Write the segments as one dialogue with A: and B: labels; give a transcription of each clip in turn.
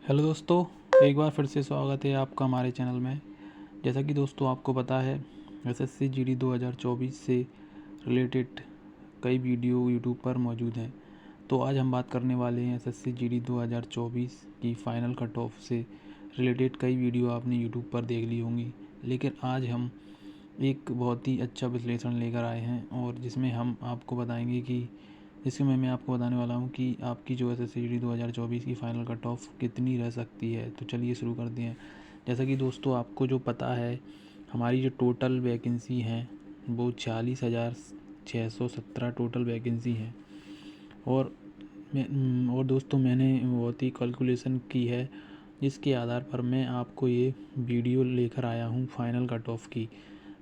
A: Hello दोस्तों, एक बार फिर से स्वागत है आपका हमारे चैनल में। जैसा कि दोस्तों आपको पता है, एसएससी जीडी 2024 से रिलेटेड कई वीडियो यूट्यूब पर मौजूद हैं। तो आज हम बात करने वाले हैं एसएससी जीडी 2024 की फ़ाइनल कट ऑफ से रिलेटेड कई वीडियो आपने यूट्यूब पर देख ली होंगी, लेकिन आज हम एक बहुत ही अच्छा विश्लेषण लेकर आए हैं और जिसमें हम आपको बताएंगे कि इसमें मैं आपको बताने वाला हूँ कि आपकी जो एसएससी जीडी 2024 की फ़ाइनल कट ऑफ कितनी रह सकती है। तो चलिए शुरू करते हैं। जैसा कि दोस्तों आपको जो पता है, हमारी जो टोटल वैकेंसी हैं वो 46,617 टोटल वैकेंसी हैं। और दोस्तों मैंने बहुत ही कैलकुलेशन की है, जिसके आधार पर मैं आपको ये वीडियो लेकर आया हूँ फ़ाइनल कट ऑफ की।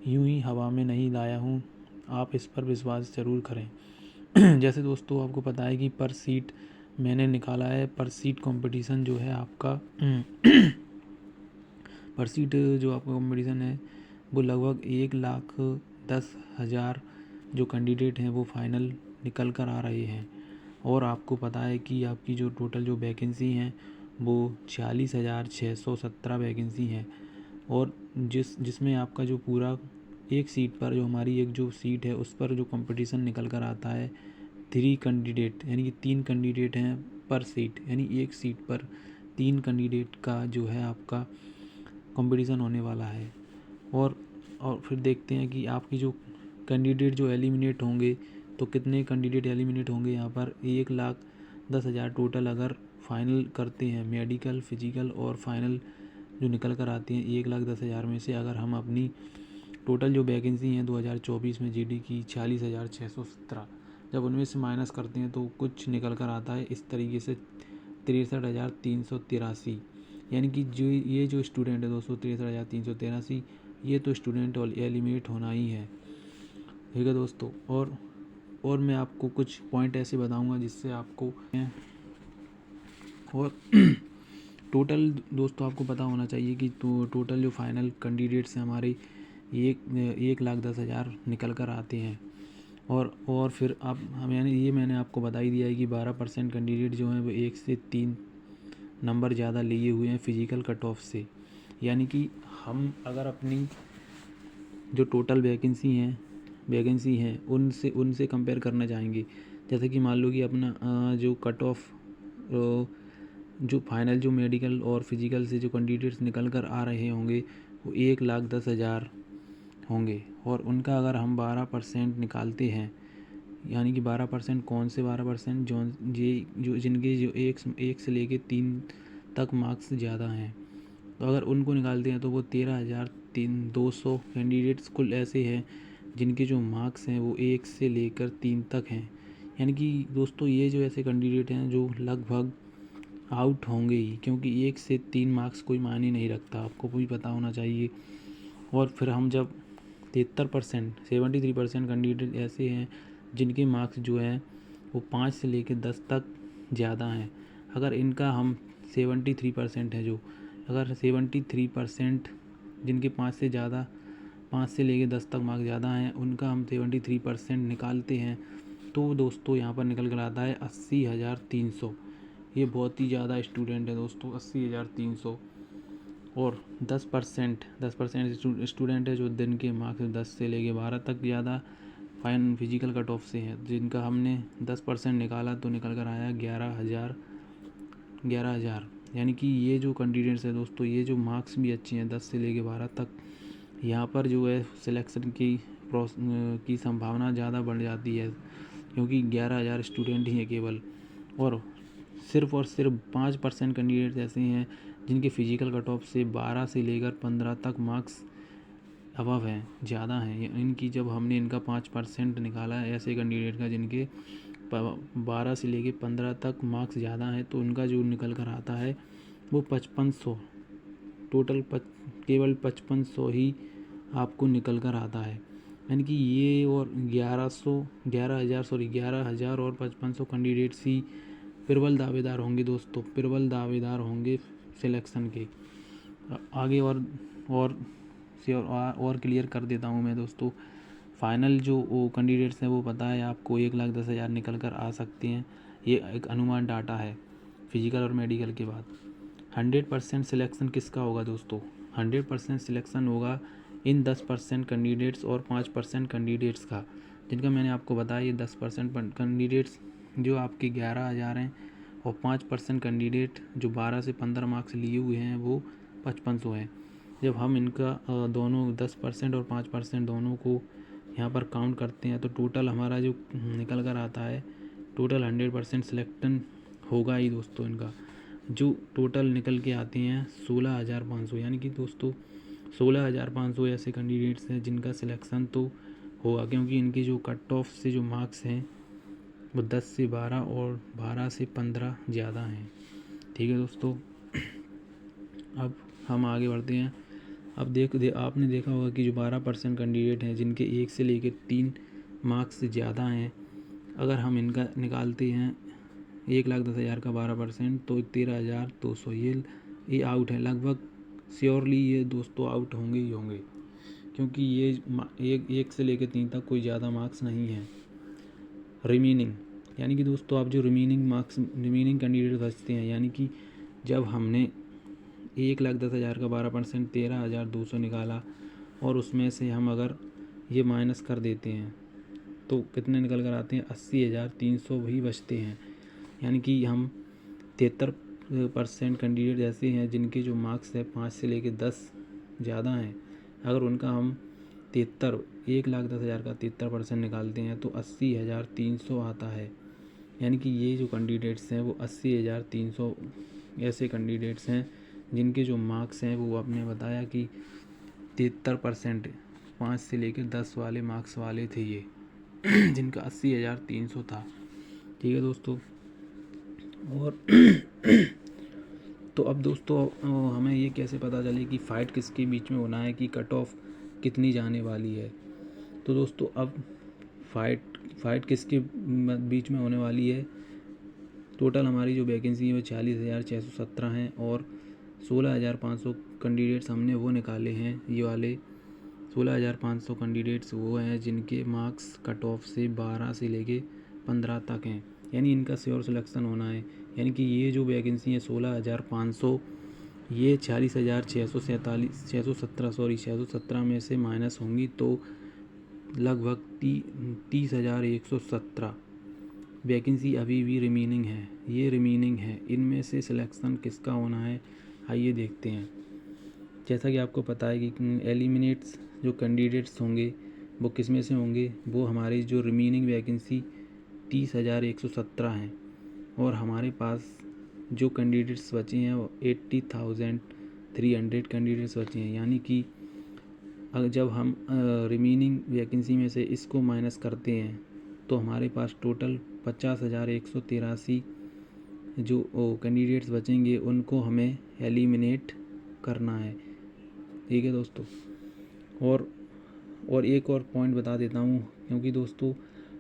A: यूं ही हवा में नहीं लाया हूँ, आप इस पर विश्वास ज़रूर करें। जैसे दोस्तों आपको पता है कि पर सीट मैंने निकाला है। पर सीट कंपटीशन जो है आपका पर सीट जो आपका कंपटीशन है वो लगभग 1,10,000 जो कैंडिडेट हैं वो फाइनल निकल कर आ रहे हैं। और आपको पता है कि आपकी जो टोटल जो वैकेंसी हैं वो 46,617 वैकेंसी हैं। और जिसमें आपका जो पूरा एक सीट पर जो हमारी एक जो सीट है उस पर जो कंपटीशन निकल कर आता है 3 कैंडिडेट, यानी कि 3 कैंडिडेट हैं पर सीट, यानी एक सीट पर 3 कैंडिडेट का जो है आपका कंपटीशन होने वाला है। और फिर देखते हैं कि आपकी जो कैंडिडेट जो एलिमिनेट होंगे, तो कितने कैंडिडेट एलिमिनेट होंगे यहाँ पर। 1,10,000 टोटल अगर फाइनल करते हैं, मेडिकल, फिजिकल और फाइनल जो निकल कर आती हैं 1,10,000 में से अगर हम अपनी टोटल जो वैकेंसी हैं 2024 में जीडी की 46,617, जब उनमें से माइनस करते हैं तो कुछ निकल कर आता है इस तरीके से 63,383। यानी कि जो ये जो स्टूडेंट है दोस्तों 63,383, ये तो स्टूडेंट एलिमिनेट होना ही है। ठीक है दोस्तों। और मैं आपको कुछ पॉइंट ऐसे बताऊंगा जिससे आपको और टोटल दोस्तों आपको पता होना चाहिए कि तो टोटल जो फाइनल कैंडिडेट्स हैं हमारे 1,10,000 निकल कर आते हैं। और फिर आप मैंने आपको बता ही दिया है कि 12% कैंडिडेट जो हैं वो 1 से 3 नंबर ज़्यादा लिए हुए हैं फिजिकल कट ऑफ से। यानी कि हम अगर अपनी जो टोटल वैकेंसी हैं उनसे कंपेयर करना चाहेंगे। जैसे कि मान लो कि अपना जो कट ऑफ जो फाइनल जो मेडिकल और फिजिकल से जो कैंडिडेट्स निकल कर आ रहे होंगे वो 1,10,000 होंगे। और उनका अगर हम 12% निकालते हैं, यानी कि 12% कौन से 12%, जो जिनके जो एक से लेके 3 तक मार्क्स ज़्यादा हैं, तो अगर उनको निकालते हैं तो वो 13,200 कैंडिडेट्स कुल ऐसे हैं जिनके जो मार्क्स हैं वो 1 से लेकर 3 तक हैं। यानी कि दोस्तों ये जो ऐसे कैंडिडेट हैं जो लगभग आउट होंगे ही, क्योंकि 1 से 3 मार्क्स कोई मायने नहीं रखता, आपको भी पता होना चाहिए। और फिर हम जब 73% कैंडिडेट ऐसे हैं जिनके मार्क्स जो हैं वो 5 से लेकर 10 तक ज़्यादा हैं। अगर इनका हम 73% है जो, अगर 73% जिनके 5 से लेकर 10 तक मार्क्स ज़्यादा हैं उनका हम 73% निकालते हैं तो दोस्तों यहाँ पर निकल कर आता है 80,300। ये बहुत ही ज़्यादा स्टूडेंट है दोस्तों, 80,300। और 10% स्टूडेंट है जो दिन के मार्क्स 10 से लेके 12 तक ज़्यादा फाइन फिजिकल कट ऑफ से हैं, जिनका हमने 10% निकाला तो निकल कर आया 11,000। यानी कि ये जो कैंडिडेट्स है दोस्तों, ये जो मार्क्स भी अच्छे हैं 10 से लेके 12 तक, यहाँ पर जो है सिलेक्शन की संभावना ज़्यादा बढ़ जाती है, क्योंकि 11,000 स्टूडेंट ही हैं केवल। और सिर्फ 5% कैंडिडेट्स ऐसे हैं जिनके फिजिकल कट ऑफ से 12 से लेकर 15 तक मार्क्स अबव हैं, ज़्यादा हैं। इनकी जब हमने इनका 5% निकाला है ऐसे कैंडिडेट का जिनके 12 से लेकर 15 तक मार्क्स ज़्यादा हैं, तो उनका जो निकल कर आता है वो 5500, टोटल केवल 5500 ही आपको निकल कर आता है। यानी कि ये और 11,000 और 5500 कैंडिडेट्स ही प्रबल दावेदार होंगे दोस्तों, प्रबल दावेदार होंगे सिलेक्शन के। आगे और क्लियर कर देता हूँ मैं दोस्तों। फाइनल जो वो कैंडिडेट्स हैं वो पता है आपको 1,10,000 निकल कर आ सकते हैं, ये एक अनुमान डाटा है। फिजिकल और मेडिकल के बाद। 100% सिलेक्शन किसका होगा दोस्तों? 100% सिलेक्शन होगा इन 10% कैंडिडेट्स और 5% कैंडिडेट्स का, जिनका मैंने आपको बताया ये 10% कैंडिडेट्स जो आपके 11,000 हैं और 5% कैंडिडेट जो 12 से 15 मार्क्स लिए हुए हैं वो 5500 हैं। जब हम इनका दोनों 10% और 5% दोनों को यहाँ पर काउंट करते हैं तो टोटल हमारा जो निकल कर आता है, टोटल 100% सिलेक्शन होगा ही दोस्तों। इनका जो टोटल निकल के आते हैं 16,500, यानी कि दोस्तों 16,500 ऐसे कैंडिडेट्स हैं जिनका सिलेक्शन तो होगा, क्योंकि इनके जो कट ऑफ से जो मार्क्स हैं वो 10 से 12 और 12 से 15 ज़्यादा हैं। ठीक है दोस्तों, अब हम आगे बढ़ते हैं। अब आपने देखा होगा कि जो 12% कैंडिडेट हैं जिनके 1 से लेकर 3 मार्क्स से ज़्यादा हैं, अगर हम इनका निकालते हैं 1,10,000 का 12% तो 13,200, ये आउट है। लगभग श्योरली ये दोस्तों आउट होंगे ही होंगे, क्योंकि ये 1 से लेकर 3 तक कोई ज़्यादा मार्क्स नहीं है रिमेनिंग। यानी कि दोस्तों आप जो रिमेनिंग कैंडिडेट बचते हैं, यानी कि जब हमने 1,10,000 का 12% 13,200 निकाला और उसमें से हम अगर ये माइनस कर देते हैं तो कितने निकल कर आते हैं? 80,300 भी बचते हैं। यानी कि हम 73% कैंडिडेट ऐसे हैं जिनके जो मार्क्स है 5 से लेकर 10 ज़्यादा हैं। अगर उनका हम 1,10,000 का 73% निकालते हैं तो 80,300 आता है। यानी कि ये जो कैंडिडेट्स हैं वो 80,300 ऐसे कैंडिडेट्स हैं जिनके जो मार्क्स हैं वो आपने बताया कि 73% 5 से लेकर 10 वाले मार्क्स वाले थे ये जिनका 80,300 था। ठीक है दोस्तों, और तो अब दोस्तों हमें ये कैसे पता चले कि फ़ाइट किसके बीच में होना है, कि कट ऑफ कितनी जाने वाली है? तो दोस्तों अब फ़ाइट किसके बीच में होने वाली है? टोटल हमारी जो वैकेंसी है वो 40,617 हैं और 16,500 कैंडिडेट्स हमने वो निकाले हैं। ये वाले 16,500 कैंडिडेट्स वो हैं जिनके मार्क्स कट ऑफ से 12 से लेके 15 तक हैं, यानी इनका श्योर सिलेक्शन होना है। यानी कि ये जो वैकेंसी है 16,500, ये 617 में से माइनस होंगी तो लगभग 30,117 वैकेंसी अभी भी रिमेनिंग है। ये रिमेनिंग है, इनमें से सिलेक्शन किसका होना है आइए देखते हैं। जैसा कि आपको पता है कि एलिमिनेट्स जो कैंडिडेट्स होंगे वो किस में से होंगे? वो हमारी जो रिमेनिंग वैकेंसी 30,117 हैं और हमारे पास जो कैंडिडेट्स बचे हैं वो 80,300 कैंडिडेट्स बचे हैं। यानी कि जब हम रिमेनिंग वैकेंसी में से इसको माइनस करते हैं तो हमारे पास टोटल 50,183 जो कैंडिडेट्स बचेंगे उनको हमें एलिमिनेट करना है। ठीक है दोस्तों, और एक और पॉइंट बता देता हूँ, क्योंकि दोस्तों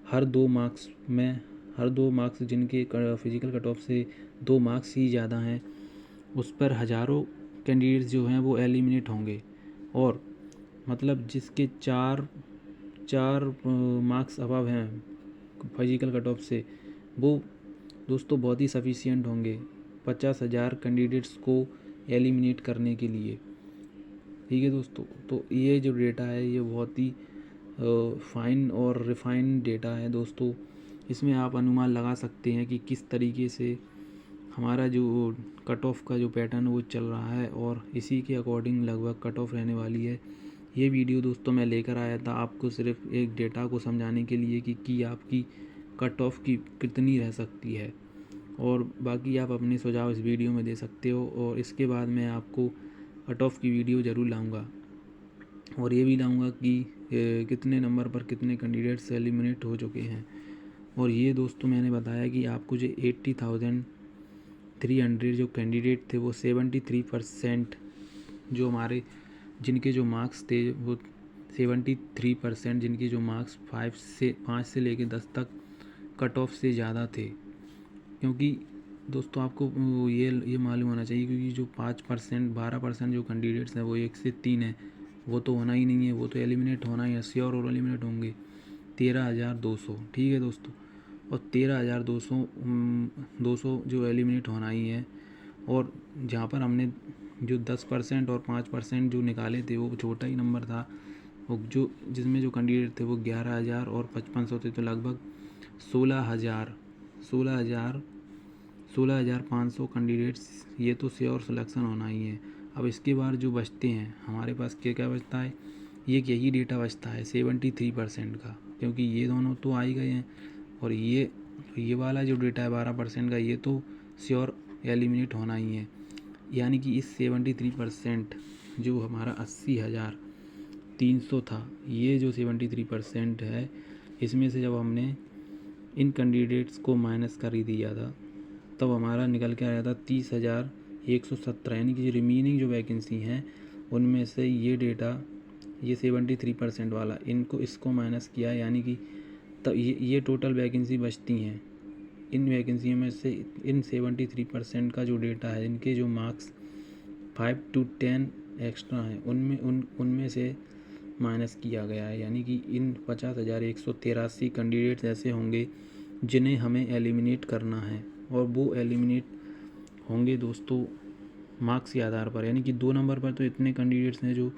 A: हर 2 मार्क्स जिनके फिजिकल कट ऑफ से 2 मार्क्स ही ज़्यादा हैं उस पर हज़ारों कैंडिडेट्स जो हैं वो एलिमिनेट होंगे, और मतलब जिसके 4 मार्क्स अबव हैं फिजिकल कट ऑफ से वो दोस्तों बहुत ही सफिशिएंट होंगे 50,000 कैंडिडेट्स को एलिमिनेट करने के लिए। ठीक है दोस्तों, तो ये जो डेटा है ये बहुत ही फाइन और रिफाइन डेटा है दोस्तों। इसमें आप अनुमान लगा सकते हैं कि किस तरीके से हमारा जो कट ऑफ का जो पैटर्न वो चल रहा है और इसी के अकॉर्डिंग लगभग कट ऑफ रहने वाली है। ये वीडियो दोस्तों मैं लेकर आया था आपको सिर्फ एक डेटा को समझाने के लिए कि आपकी कट ऑफ की कितनी रह सकती है, और बाकी आप अपने सुझाव इस वीडियो में दे सकते हो। और इसके बाद मैं आपको कट ऑफ की वीडियो ज़रूर लाऊंगा और ये भी लाऊंगा कि कितने नंबर पर कितने कैंडिडेट्स एलिमिनेट हो चुके हैं। और ये दोस्तों मैंने बताया कि आपको जो 80,300 जो कैंडिडेट थे वो 73% जो हमारे जिनके जो मार्क्स थे वो 73% जिनके जो मार्क्स 5 से लेकर 10 तक कट ऑफ से ज़्यादा थे। क्योंकि दोस्तों आपको ये मालूम होना चाहिए क्योंकि जो 5% 12% जो कैंडिडेट्स हैं वो 1 से 3 हैं, वो तो होना ही नहीं है, वो तो एलिमिनेट होना ही है, श्योर और एलिमिनेट होंगे 13,200। ठीक है दोस्तों, और 13,200 जो एलिमिनेट होना ही है। और जहाँ पर हमने जो 10% और 5% जो निकाले थे वो छोटा ही नंबर था, और जो जिसमें जो कैंडिडेट थे वो 11,000 और 5500 थे, तो लगभग 16,500 कैंडिडेट्स ये तो श्योर सिलेक्शन होना ही है। अब इसके बाद जो बचते हैं हमारे पास क्या क्या बचता है, यही डेटा बचता है 73% का, क्योंकि ये दोनों तो आ ही गए हैं, और ये वाला जो डेटा है 12% का, ये तो श्योर एलिमिनेट होना ही है। यानी कि इस 73% जो हमारा 80,300 था, ये जो 73% है, इसमें से जब हमने इन कैंडिडेट्स को माइनस कर ही दिया था तब हमारा निकल के आया था 30,117। यानी कि रिमेनिंग जो वैकेंसी हैं उनमें से ये डेटा, ये 73% वाला, इसको माइनस किया, यानी कि तब ये टोटल वैकेंसी बचती हैं। इन वैकेंसियों में से इन 73% का जो डेटा है, इनके जो मार्क्स 5 to 10 एक्स्ट्रा हैं, उनमें से माइनस किया गया है। यानी कि इन 50,183 कैंडिडेट्स ऐसे होंगे जिन्हें हमें एलिमिनेट करना है, और वो एलिमिनेट होंगे दोस्तों मार्क्स के आधार पर। यानी कि 2 नंबर पर तो इतने कैंडिडेट्स हैं जो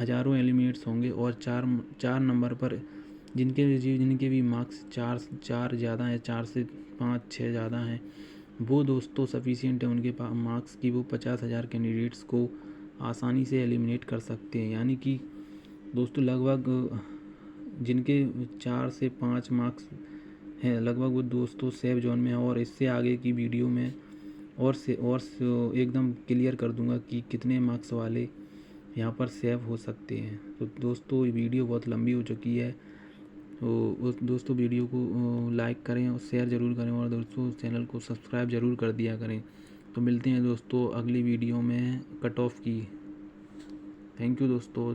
A: हज़ारों एलिमिनेट्स होंगे, और चार नंबर पर जिनके भी मार्क्स चार ज़्यादा हैं, 4 से 5-6 ज़्यादा हैं, वो दोस्तों सफिशिएंट है उनके मार्क्स की, वो 50,000 कैंडिडेट्स को आसानी से एलिमिनेट कर सकते हैं। यानी कि दोस्तों लगभग जिनके 4 से 5 मार्क्स हैं, लगभग वो दोस्तों सेफ जोन में है। और इससे आगे की वीडियो में और एकदम क्लियर कर दूंगा कि कितने मार्क्स वाले यहाँ पर सेव हो सकते हैं। तो दोस्तों ये वीडियो बहुत लंबी हो चुकी है, तो दोस्तों वीडियो को लाइक करें और शेयर ज़रूर करें, और दोस्तों चैनल को सब्सक्राइब ज़रूर कर दिया करें। तो मिलते हैं दोस्तों अगली वीडियो में कट ऑफ की। थैंक यू दोस्तों।